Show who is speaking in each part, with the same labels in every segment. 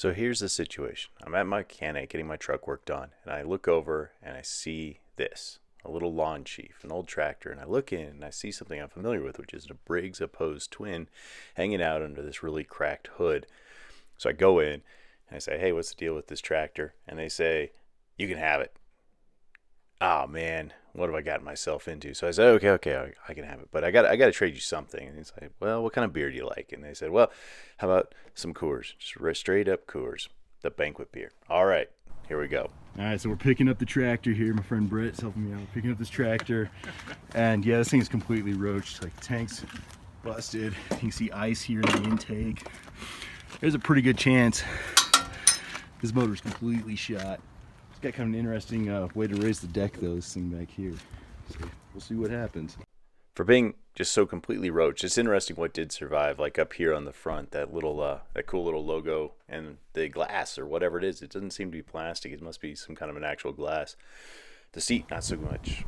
Speaker 1: So here's the situation. I'm at my mechanic getting my truck work done, and I look over and I see this, a little lawn chief, an old tractor, and I look in and I see something I'm familiar with, which is a Briggs opposed twin hanging out under this really cracked hood. So I go in and I say, "Hey, what's the deal with this tractor?" And they say, "You can have it." Oh man, what have I gotten myself into? So I said, okay, I can have it, but I got to trade you something. And he's like, "Well, what kind of beer do you like?" And they said, "Well, how about some Coors, just straight up Coors, the banquet beer." All right, here we go.
Speaker 2: All right, so we're picking up the tractor here. My friend Brett's helping me out picking up this tractor. And yeah, this thing is completely roached. Like, tank's busted. You can see ice here in the intake. There's a pretty good chance this motor's completely shot. It's got kind of an interesting way to raise the deck though, this thing back here. So we'll see what happens.
Speaker 1: For being just so completely roached, it's interesting what did survive. Like up here on the front, that little, that cool little logo and the glass or whatever it is. It doesn't seem to be plastic. It must be some kind of an actual glass. The seat, not so much.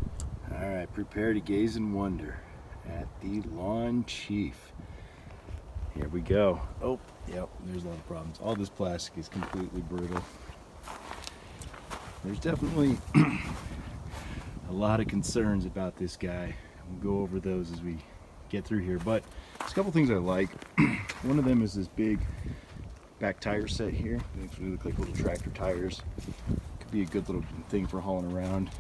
Speaker 2: All right, prepare to gaze and wonder at the Lawn Chief. Here we go. Oh, yep, there's a lot of problems. All this plastic is completely brittle. There's definitely a lot of concerns about this guy. We'll go over those as we get through here, but there's a couple things I like. One of them is this big back tire set here. They actually look like little tractor tires. Could be a good little thing for hauling around.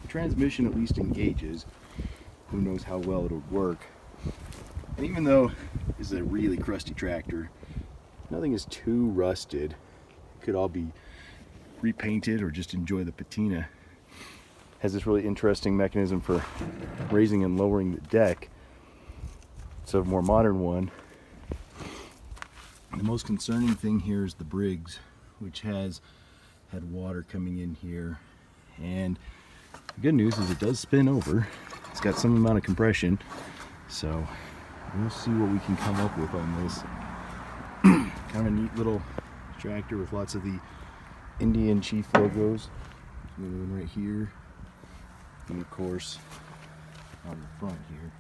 Speaker 2: The transmission at least engages. Who knows how well it'll work. And even though this is a really crusty tractor, nothing is too rusted. It could all be repainted or just enjoy the patina. Has this really interesting mechanism for raising and lowering the deck. It's a more modern one. The most concerning thing here is the Briggs, which has had water coming in here. And the good news is it does spin over. It's got some amount of compression. So we'll see what we can come up with on this. Kind of a neat little tractor with lots of the Indian Chief logos. There's another one right here. And of course, on the front here.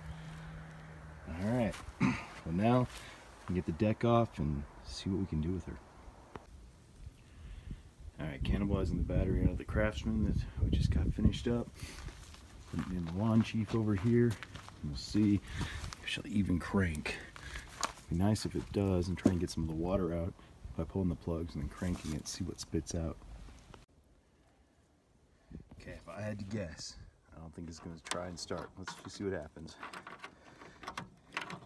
Speaker 2: Alright, well now we can get the deck off and see what we can do with her. Alright, cannibalizing the battery out of the Craftsman that we just got finished up. Putting in the Lawn Chief over here. And we'll see if she'll even crank. It'd be nice if it does, and try and get some of the water out by pulling the plugs and then cranking it, see what spits out. Okay, if I had to guess, I don't think it's going to try and start. Let's see what happens. Yep.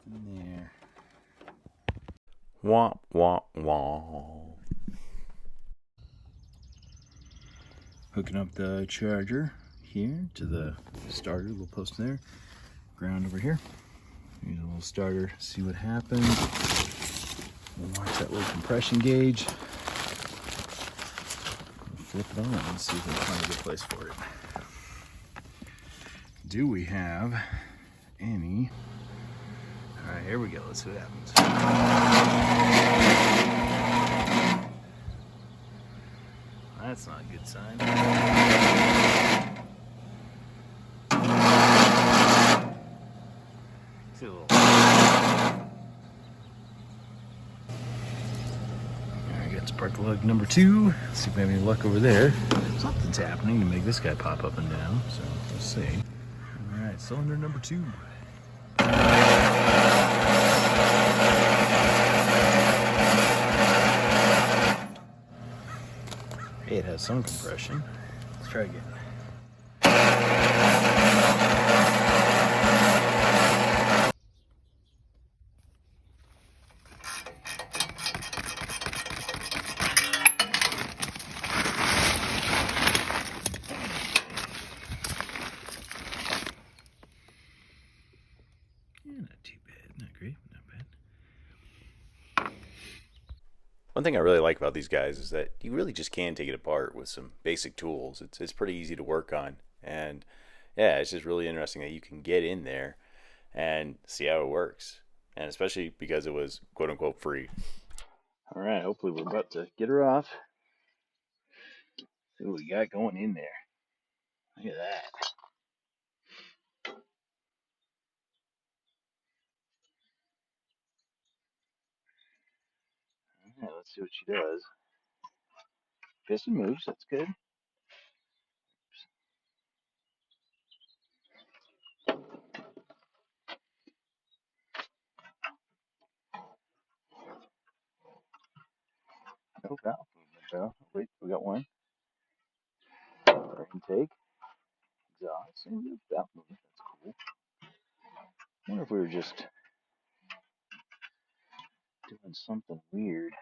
Speaker 2: Nothing there.
Speaker 1: Wah, wah, wah.
Speaker 2: Hooking up the charger here to the starter, little post there. Ground over here. Use a little starter, see what happens. We'll watch that little compression gauge. We'll flip it on and see if we can find a good place for it. Do we have any? All right, here we go. Let's see what happens. That's not a good sign. See a little. Alright, got spark plug number 2. Let's see if we have any luck over there. Something's happening to make this guy pop up and down, so let's see. Alright, cylinder number 2. Hey, it has some compression. Let's try again. Yeah, not too bad, not great, not bad.
Speaker 1: One thing I really like about these guys is that you really just can take it apart with some basic tools. It's pretty easy to work on, and yeah, it's just really interesting that you can get in there and see how it works, and especially because it was quote unquote free. All right, hopefully we're about to get her off.
Speaker 2: See what we got going in there. Look at that. Yeah, let's see what she does. Piston moves, that's good. No valve movement though. Wait, we got one. Air intake, exhaust, and no valve movement. That's cool. I wonder if we were just doing something weird.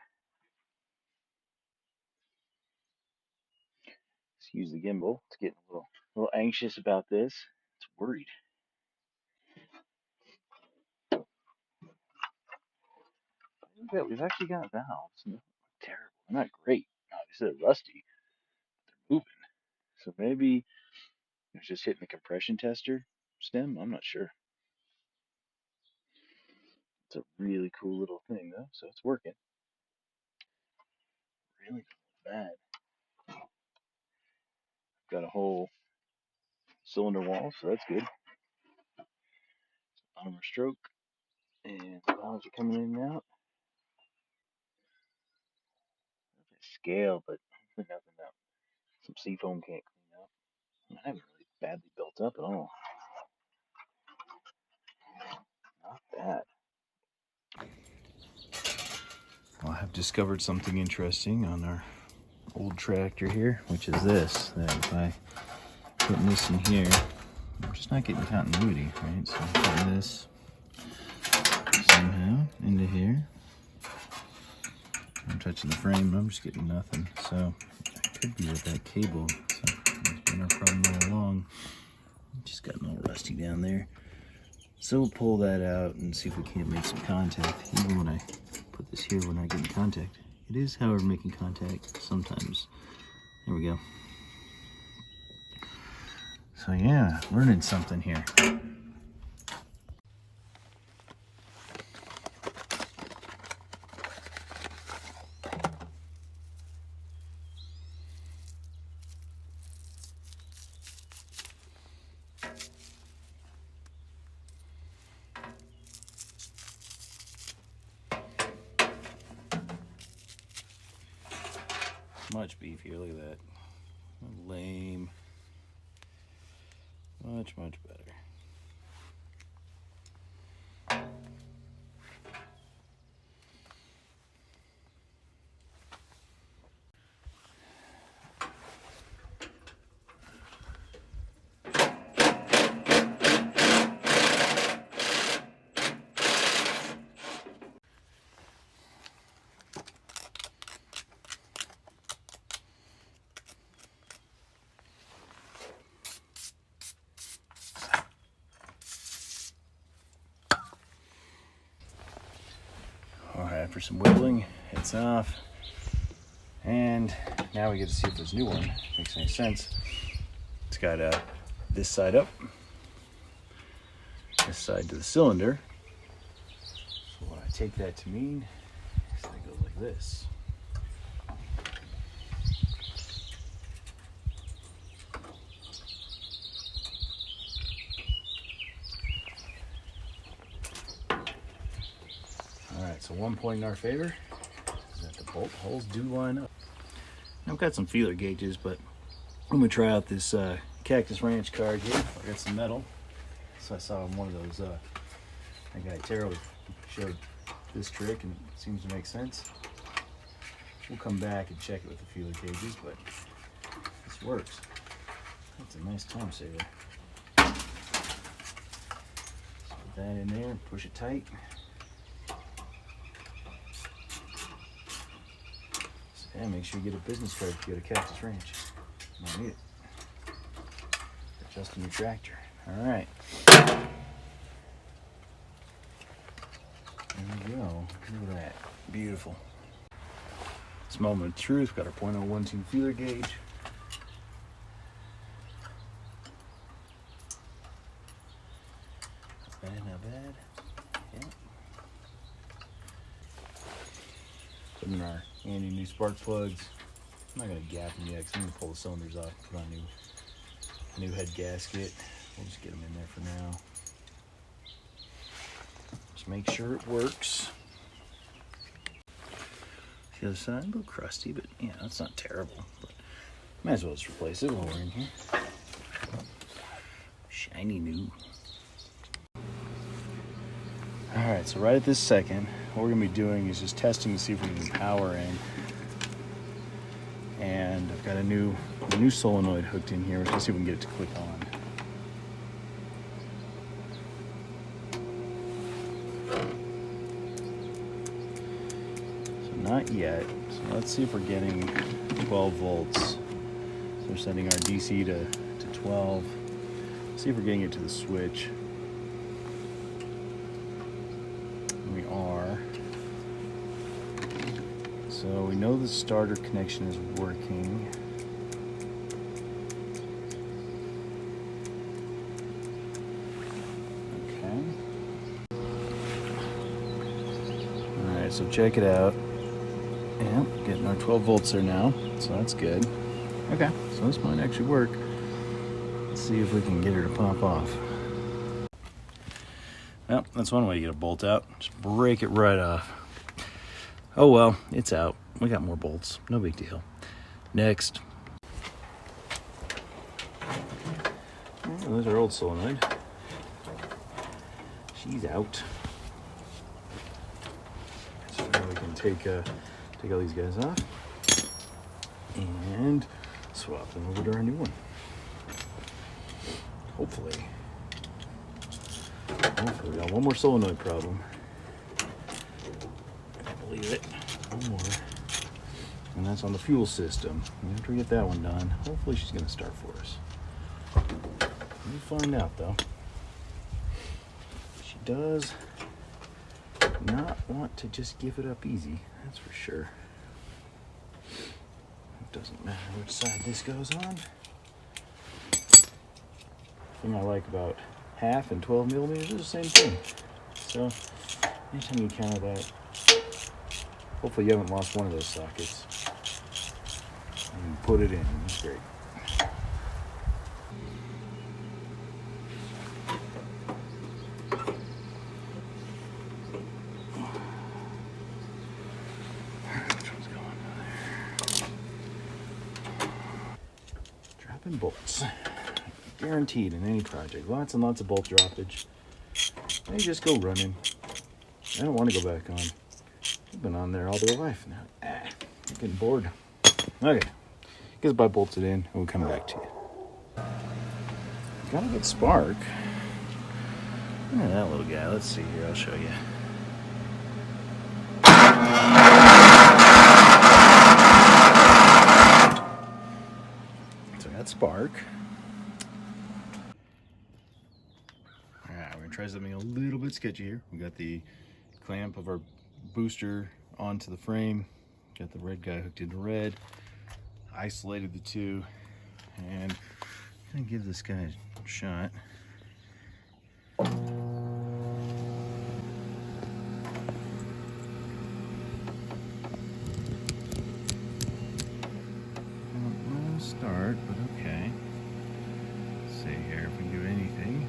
Speaker 2: Let's use the gimbal. It's getting a little anxious about this. It's worried. Look at that, we've actually got valves. They're not terrible. They're not great. Obviously, they're rusty. They're moving. So maybe it's just hitting the compression tester stem. I'm not sure. It's a really cool little thing though, so it's working. Really bad. Got a whole cylinder wall, so that's good. Armor stroke, and the valves are coming in and out. Scale, but nothing that some seafoam can't clean up. I haven't really badly built up at all. Not bad. Well, I have discovered something interesting on our old tractor here, which is this, that if I put this in here, I'm just not getting continuity, right? So I'm putting this somehow into here. I'm touching the frame, but I'm just getting nothing. So it could be with that cable. So it's been our problem all along. Just gotten all rusty down there. So we'll pull that out and see if we can't make some contact. Even when I put this here, we're not getting contact. It is, however, making contact sometimes. There we go. So yeah, learning something here. Much beefier, look at that. Lame. Much better. After some wiggling, it's off. And now we get to see if this new one makes any sense. It's got this side up, this side to the cylinder. So what I take that to mean is that it goes like this. Alright, so one point in our favor is that the bolt holes do line up. I've got some feeler gauges, but I'm going to try out this Cactus Ranch card here. I got some metal. So I saw one of those, that guy Taro showed this trick and it seems to make sense. We'll come back and check it with the feeler gauges, but this works. That's a nice time saver. Just put that in there and push it tight. And make sure you get a business card if you go to Cactus Ranch. You might need it. Adjusting your tractor. Alright. There we go. Look at that. Beautiful. This moment of truth. Got our .012 feeler gauge. Not bad. Yeah. Putting in our handy new spark plugs. I'm not gonna gap them yet because I'm gonna pull the cylinders off, put on a new head gasket. We'll just get them in there for now. Just make sure it works. The other side, a little crusty, but yeah, that's not terrible. But might as well just replace it while we're in here. Shiny new. Alright, so right at this second, what we're going to be doing is just testing to see if we can power in. And I've got a new solenoid hooked in here. Let's see if we can get it to click on. So not yet. So let's see if we're getting 12 volts. So we're setting our DC to 12. Let's see if we're getting it to the switch. We are. So we know the starter connection is working. Okay. Alright, so check it out. Yeah, getting our 12 volts there now, so that's good. Okay, so this might actually work. Let's see if we can get her to pop off. Well, that's one way to get a bolt out. Just break it right off. Oh well, it's out. We got more bolts. No big deal. Next. Oh, there's our old solenoid. She's out. So now we can take all these guys off and swap them over to our new one. Hopefully we got one more solenoid problem. I believe it. One more. And that's on the fuel system. And after we get that one done, hopefully she's going to start for us. We'll find out though. She does not want to just give it up easy, that's for sure. It doesn't matter which side this goes on. The thing I like about half and 12 millimeters is the same thing. So anytime you counter that, hopefully you haven't lost one of those sockets. And put it in. It's great. Which one's going on there? Dropping bolts. Guaranteed in any project. Lots and lots of bolt droppage. They just go running. I don't want to go back on. I've been on there all their life now. I'm getting bored. Okay. Guess I bolts it in and we'll come back to you. Got a good spark. Look at that little guy. Let's see here. I'll show you. So I got spark. Alright, we're going to try something a little bit sketchy here. We got the clamp of our booster onto the frame. Got the red guy hooked into red. Isolated the two. And I'm going to give this guy a shot. Well, start, but okay. Let's see here if we can do anything.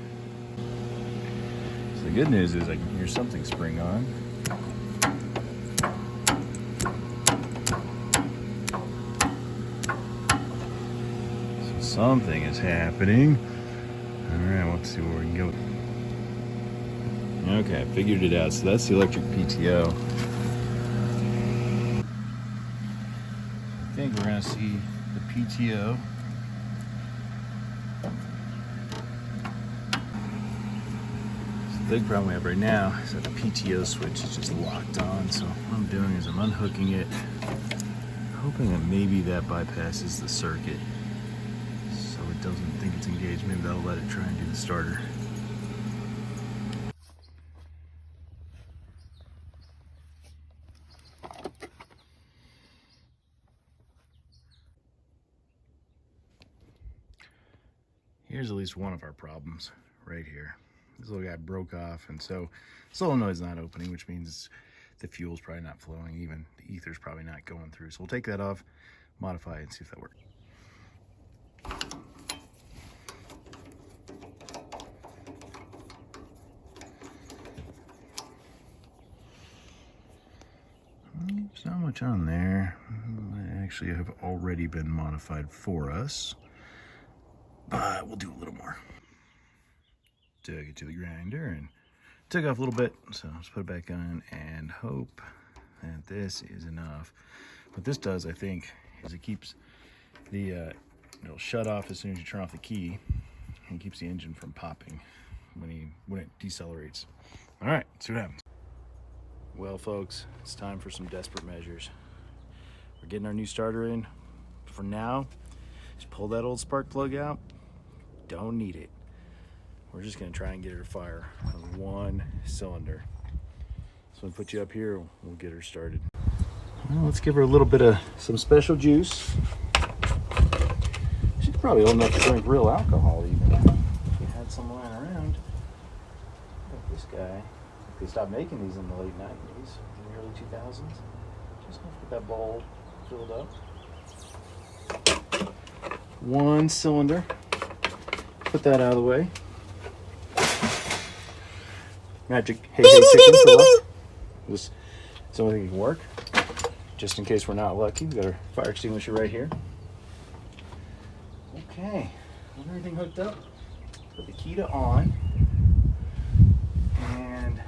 Speaker 2: So the good news is I can hear something spring on. So something is happening. Alright, let's see where we can go. Okay, I figured it out. So that's the electric PTO. I think we're going to see the PTO. So the big problem we have right now is that the PTO switch is just locked on. So what I'm doing is I'm unhooking it, hoping that maybe that bypasses the circuit so it doesn't think it's engaged. Maybe that'll let it try and do the starter. Here's at least one of our problems right here. This little guy broke off, and so solenoid's not opening, which means the fuel's probably not flowing, even the ether's probably not going through. So we'll take that off, modify and see if that works. There's not much on there. They actually have already been modified for us, but we'll do a little more. Took it to the grinder and took off a little bit, so let's put it back on and hope that this is enough. What this does, I think, is it keeps the it'll shut off as soon as you turn off the key, and keeps the engine from popping when it decelerates. All right, let's see what happens. Well, folks, it's time for some desperate measures. We're getting our new starter in. For now, just pull that old spark plug out. Don't need it. We're just gonna try and get her to fire on one cylinder. So we'll put you up here, we'll get her started. Well, let's give her a little bit of some special juice. She's probably old enough to drink real alcohol even. If you had some lying around. Like this guy. They stopped making these in the late 90s, in the early 2000s. Just have to get that bowl filled up. One cylinder. Put that out of the way. Magic hey hey chicken for luck. This is the only thing that can work. Just in case we're not lucky, we've got our fire extinguisher right here. Okay, with everything hooked up, put the key to on. And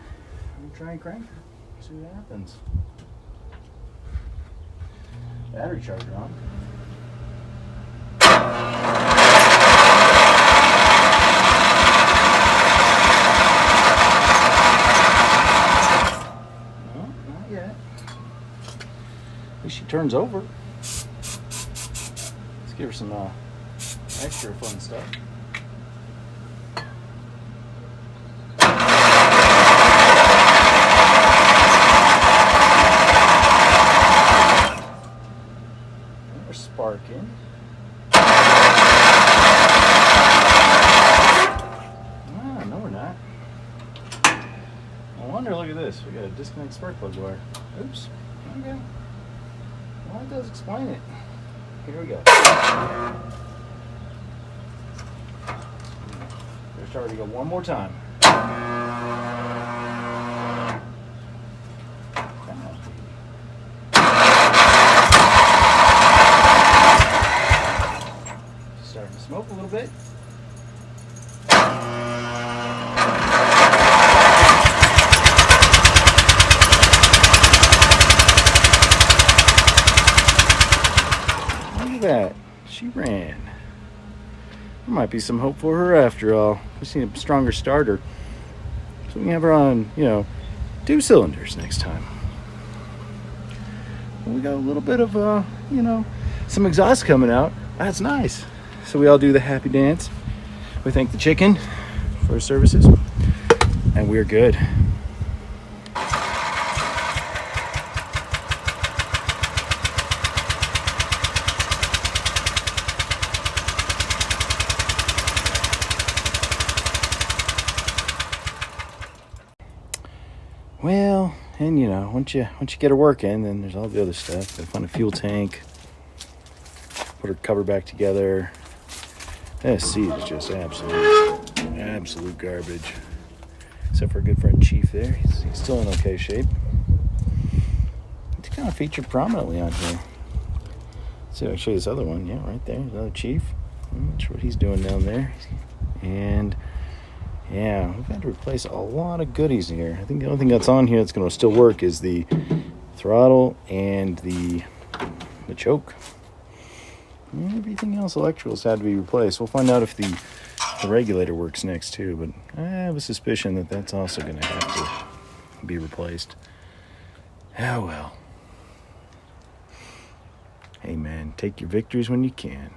Speaker 2: I'm gonna try and crank her. See what happens. Battery charger on. No, not yet. At least she turns over. Let's give her some extra fun stuff. We're sparking. Ah, no, we're not. No wonder, look at this. We got a disconnect spark plug wire. Oops. Okay. Well, that does explain it. Here we go. We're starting to go one more time. Starting to smoke a little bit. Look at that. She ran. There might be some hope for her after all. We just need a stronger starter. So we can have her on, 2 cylinders next time. And we got a little bit of, some exhaust coming out. That's nice. So we all do the happy dance. We thank the chicken for his services. And we're good. Well, and once you get her working, then there's all the other stuff. Gotta find a fuel tank, put her cover back together. This seat is just absolute garbage. Except for our good friend Chief there. He's still in okay shape. It's kind of featured prominently on here. Let's see if I can show you this other one. Yeah, right there. Another Chief. I'm not sure what he's doing down there. And yeah, we've had to replace a lot of goodies here. I think the only thing that's on here that's going to still work is the throttle and the choke. Everything else electrical has had to be replaced. We'll find out if the regulator works next too, but I have a suspicion that that's also going to have to be replaced. Oh well. Hey man, take your victories when you can.